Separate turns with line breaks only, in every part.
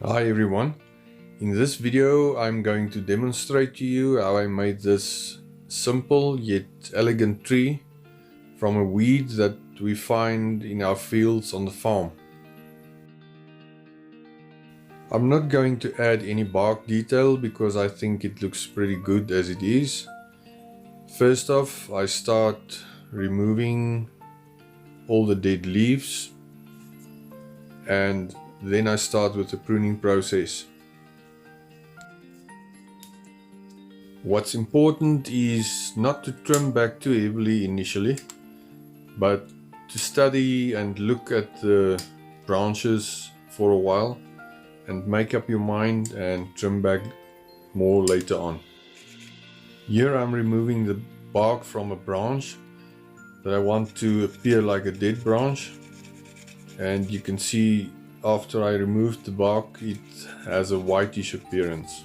Hi everyone, in this video I'm going to demonstrate to you how I made this simple yet elegant tree from a weed that we find in our fields on the farm. I'm not going to add any bark detail because I think it looks pretty good as it is. First off, I start removing all the dead leaves and then I start with the pruning process. What's important is not to trim back too heavily initially, but to study and look at the branches for a while and make up your mind and trim back more later on. Here I'm removing the bark from a branch that I want to appear like a dead branch, and you can see after I removed the bark it has a whitish appearance.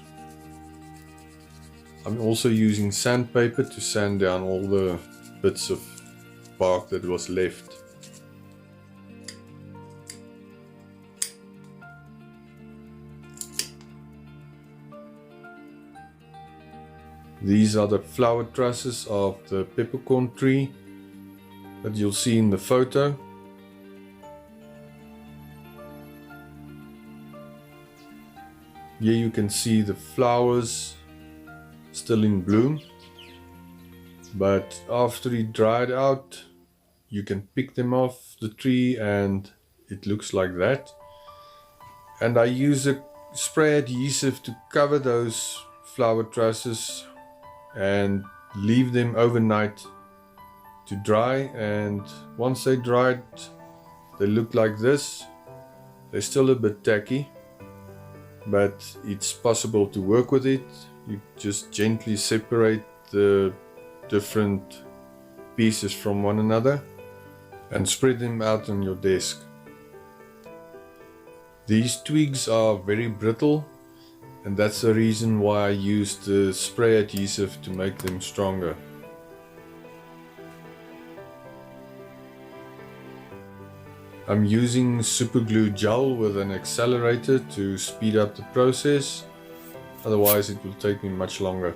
I'm also using sandpaper to sand down all the bits of bark that was left. These are the flower trusses of the peppercorn tree that you'll see in the photo. Here you can see the flowers still in bloom, but after it dried out you can pick them off the tree and it looks like that. And I use a spray adhesive to cover those flower trusses and leave them overnight to dry, and once they dried they look like this. They're still a bit tacky, but it's possible to work with it. You just gently separate the different pieces from one another and spread them out on your desk. These twigs are very brittle, and that's the reason why I used the spray adhesive to make them stronger. I'm using super glue gel with an accelerator to speed up the process, otherwise it will take me much longer.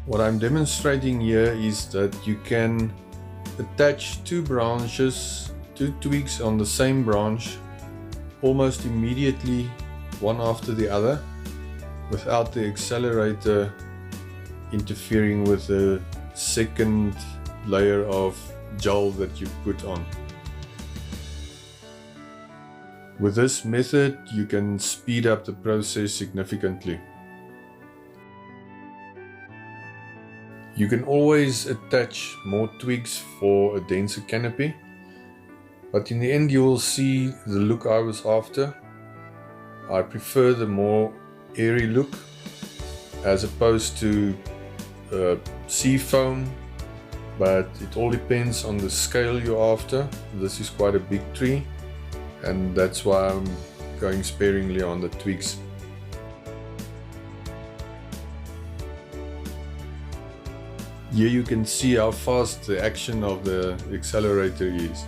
What I'm demonstrating here is that you can attach two twigs on the same branch almost immediately, one after the other, without the accelerator interfering with the second layer of gel that you put on. With this method you can speed up the process significantly. You can always attach more twigs for a denser canopy, but in the end you will see the look I was after. I prefer the more airy look as opposed to sea foam, but it all depends on the scale you're after. This is quite a big tree, and that's why I'm going sparingly on the twigs. Here you can see how fast the action of the accelerator is.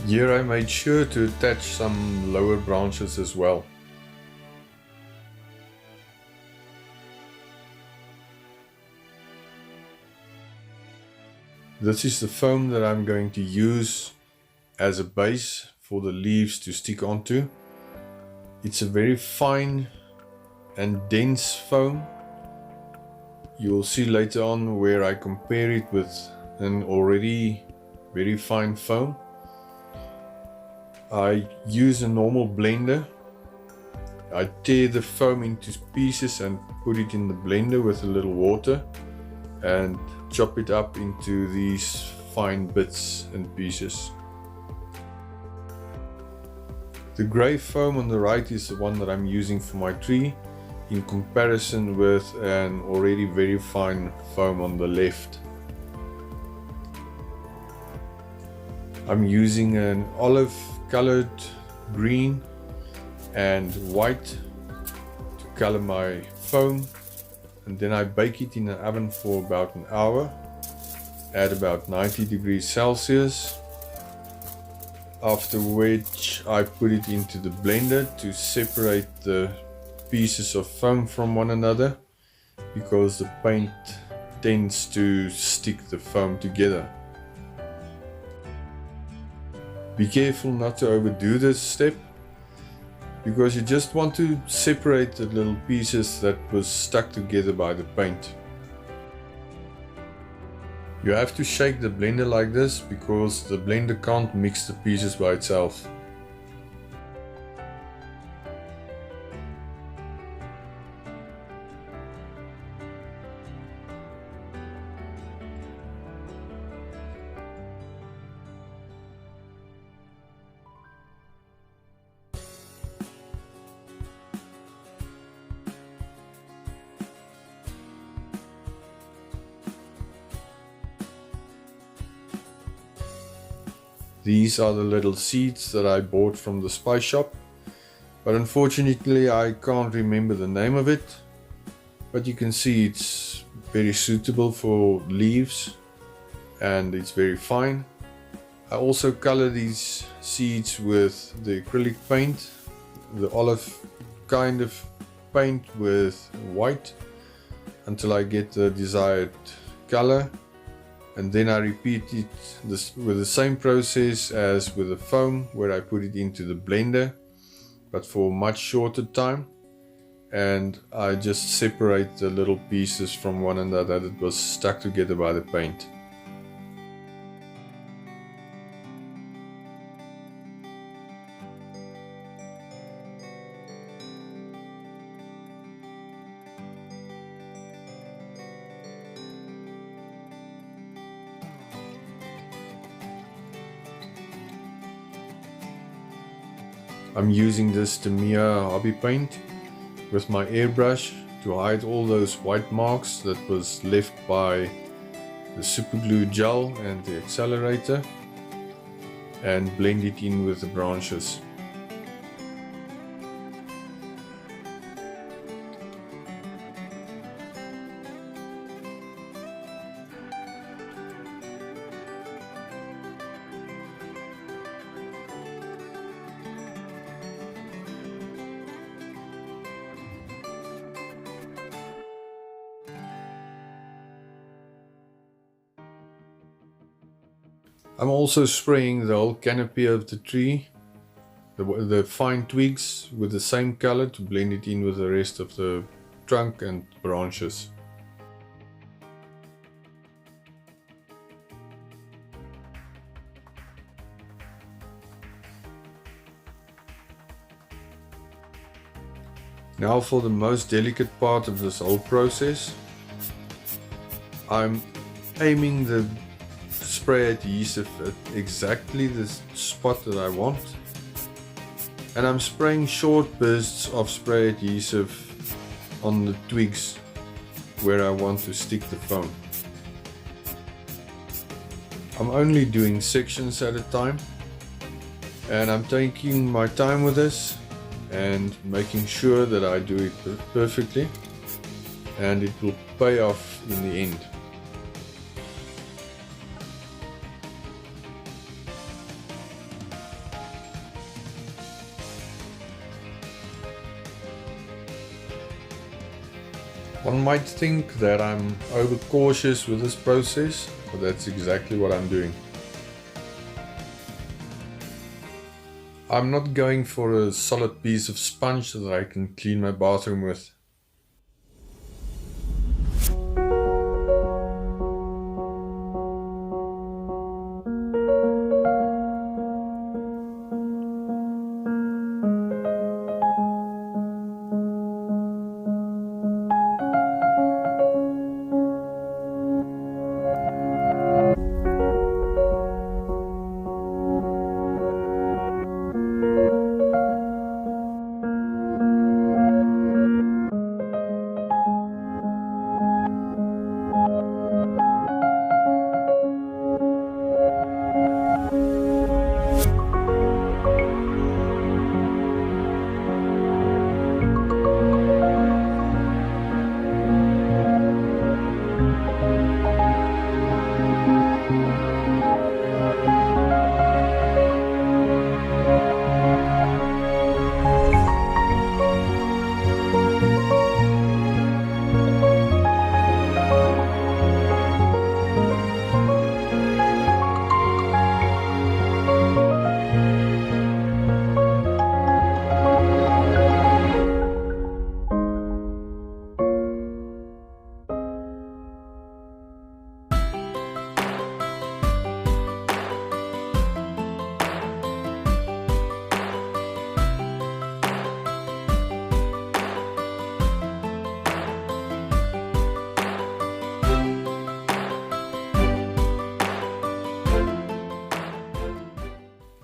Here I made sure to attach some lower branches as well. This is the foam that I'm going to use as a base for the leaves to stick onto. It's a very fine and dense foam. You will see later on where I compare it with an already very fine foam. I use a normal blender. I tear the foam into pieces and put it in the blender with a little water and chop it up into these fine bits and pieces. The grey foam on the right is the one that I'm using for my tree, in comparison with an already very fine foam on the left. I'm using an olive colored green and white to color my foam, and then I bake it in an oven for about an hour at about 90 degrees Celsius, after which I put it into the blender to separate the pieces of foam from one another, because the paint tends to stick the foam together. Be careful not to overdo this step, because you just want to separate the little pieces that was stuck together by the paint. You have to shake the blender like this because the blender can't mix the pieces by itself. These are the little seeds that I bought from the spice shop, but unfortunately I can't remember the name of it, but you can see it's very suitable for leaves and it's very fine. I also color these seeds with the acrylic paint, the olive kind of paint with white, until I get the desired color. And then I repeat it with the same process as with the foam, where I put it into the blender, but for much shorter time. And I just separate the little pieces from one another that was stuck together by the paint. I'm using this Tamiya hobby paint with my airbrush to hide all those white marks that was left by the super glue gel and the accelerator, and blend it in with the branches. I'm also spraying the whole canopy of the tree, the fine twigs, with the same color to blend it in with the rest of the trunk and branches. Now for the most delicate part of this whole process. I'm aiming the spray adhesive at exactly the spot that I want, and I'm spraying short bursts of spray adhesive on the twigs where I want to stick the foam. I'm only doing sections at a time, and I'm taking my time with this and making sure that I do it perfectly, and it will pay off in the end. One might think that I'm overcautious with this process, but that's exactly what I'm doing. I'm not going for a solid piece of sponge that I can clean my bathroom with.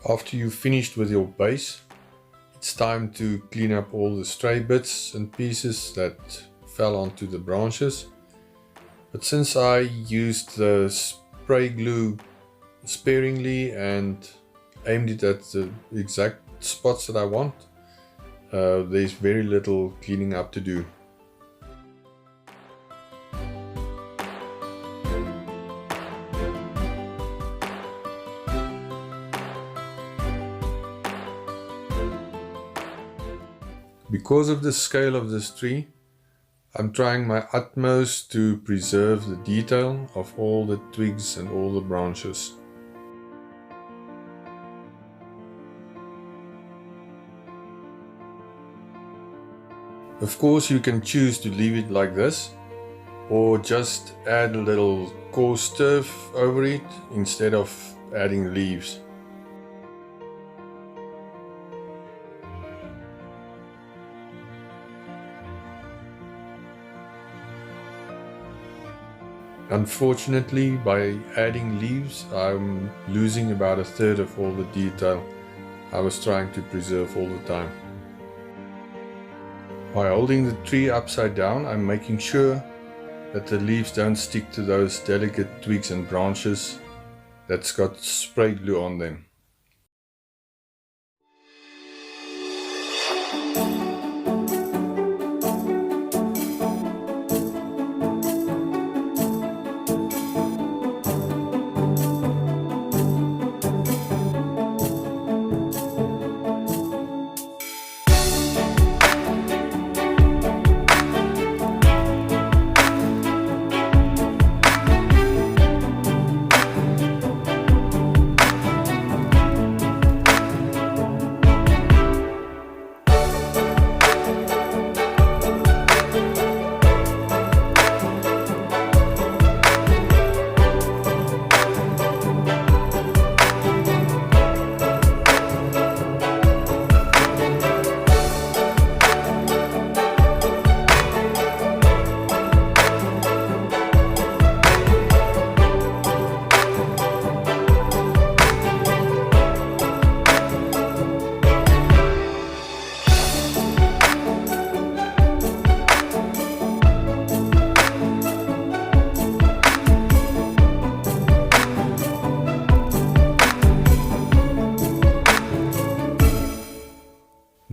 After you've finished with your base, it's time to clean up all the stray bits and pieces that fell onto the branches. But since I used the spray glue sparingly and aimed it at the exact spots that I want, there's very little cleaning up to do. Because of the scale of this tree, I'm trying my utmost to preserve the detail of all the twigs and all the branches. Of course, you can choose to leave it like this, or just add a little coarse turf over it instead of adding leaves. Unfortunately, by adding leaves, I'm losing about a third of all the detail I was trying to preserve all the time. By holding the tree upside down, I'm making sure that the leaves don't stick to those delicate twigs and branches that's got spray glue on them.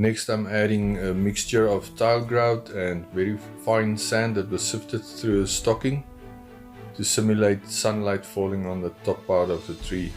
Next, I'm adding a mixture of tile grout and very fine sand that was sifted through a stocking to simulate sunlight falling on the top part of the tree.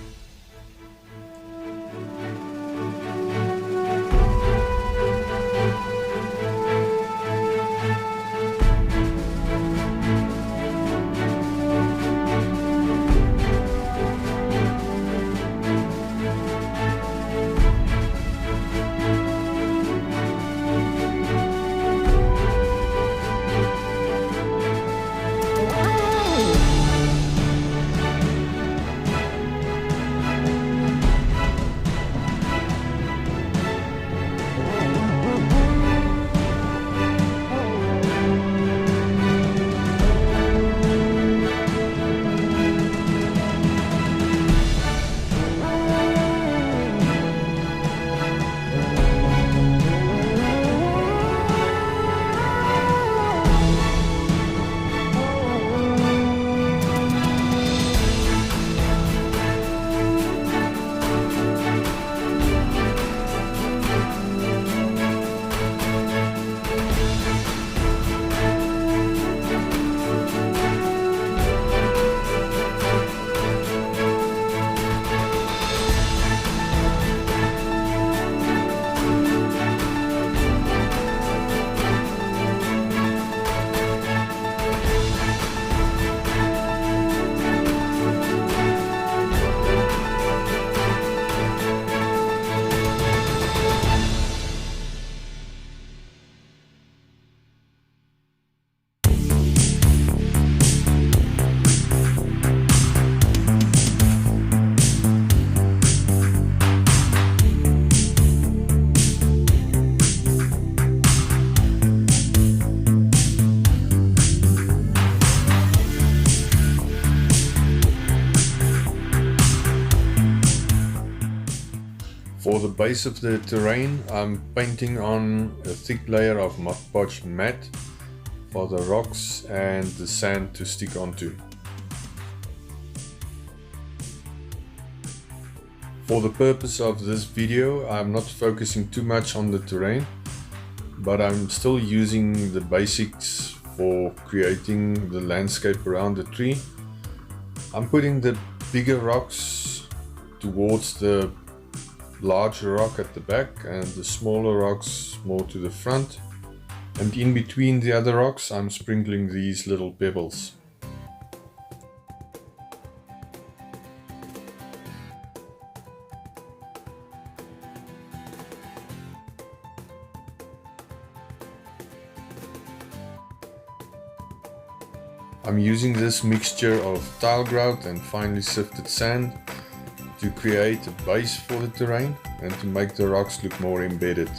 For the base of the terrain, I'm painting on a thick layer of Mod Podge matte for the rocks and the sand to stick onto. For the purpose of this video, I'm not focusing too much on the terrain, but I'm still using the basics for creating the landscape around the tree. I'm putting the bigger rocks towards the larger rock at the back and the smaller rocks more to the front. And in between the other rocks, I'm sprinkling these little pebbles. I'm using this mixture of tile grout and finely sifted sand to create a base for the terrain and to make the rocks look more embedded.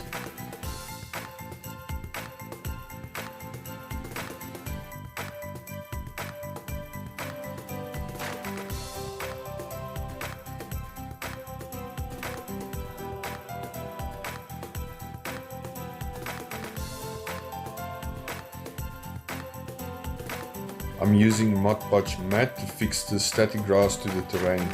I'm using Mod Podge matte to fix the static grass to the terrain.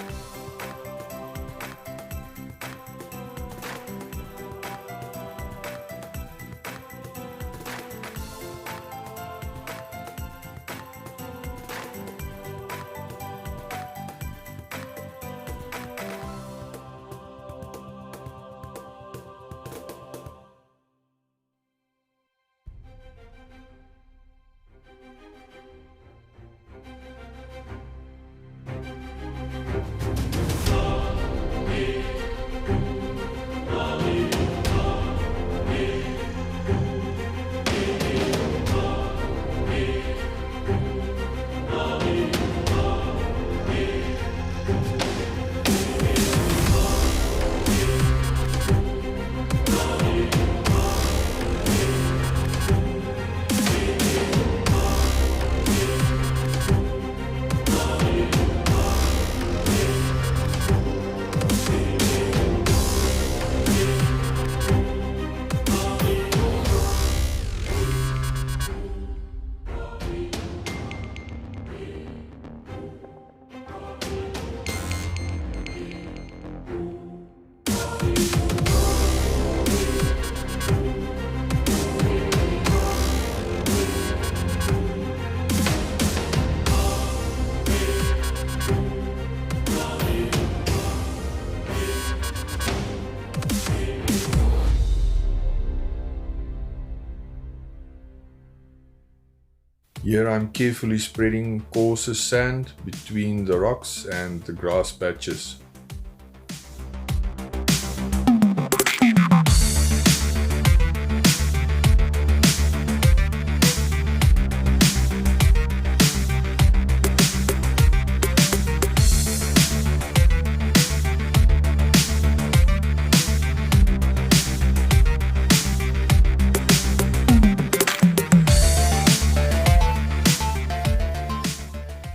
Here I'm carefully spreading coarser sand between the rocks and the grass patches.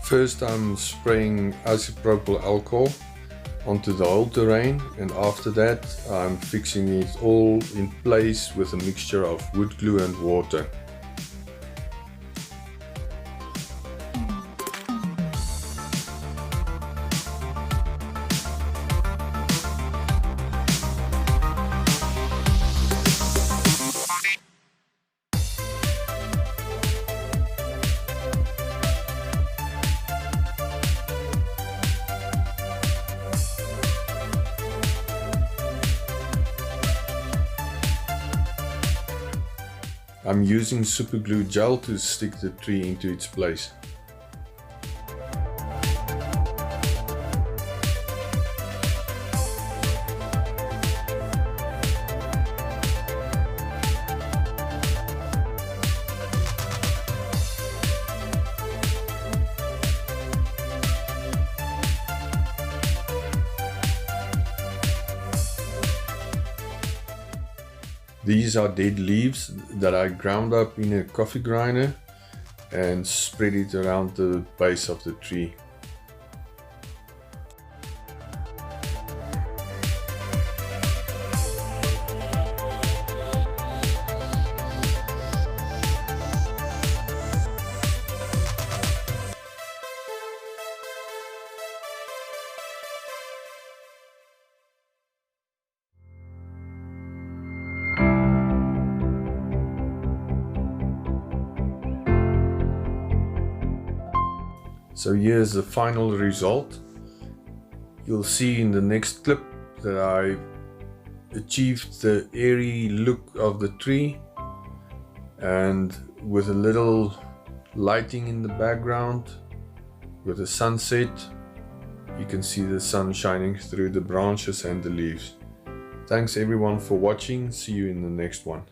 First I'm spraying isopropyl alcohol onto the whole terrain, and after that I'm fixing it all in place with a mixture of wood glue and water. I'm using super glue gel to stick the tree into its place. These are dead leaves that I ground up in a coffee grinder and spread it around the base of the tree. So here's the final result. You'll see in the next clip that I achieved the airy look of the tree, and with a little lighting in the background with a sunset, you can see the sun shining through the branches and the leaves. Thanks everyone for watching. See you in the next one.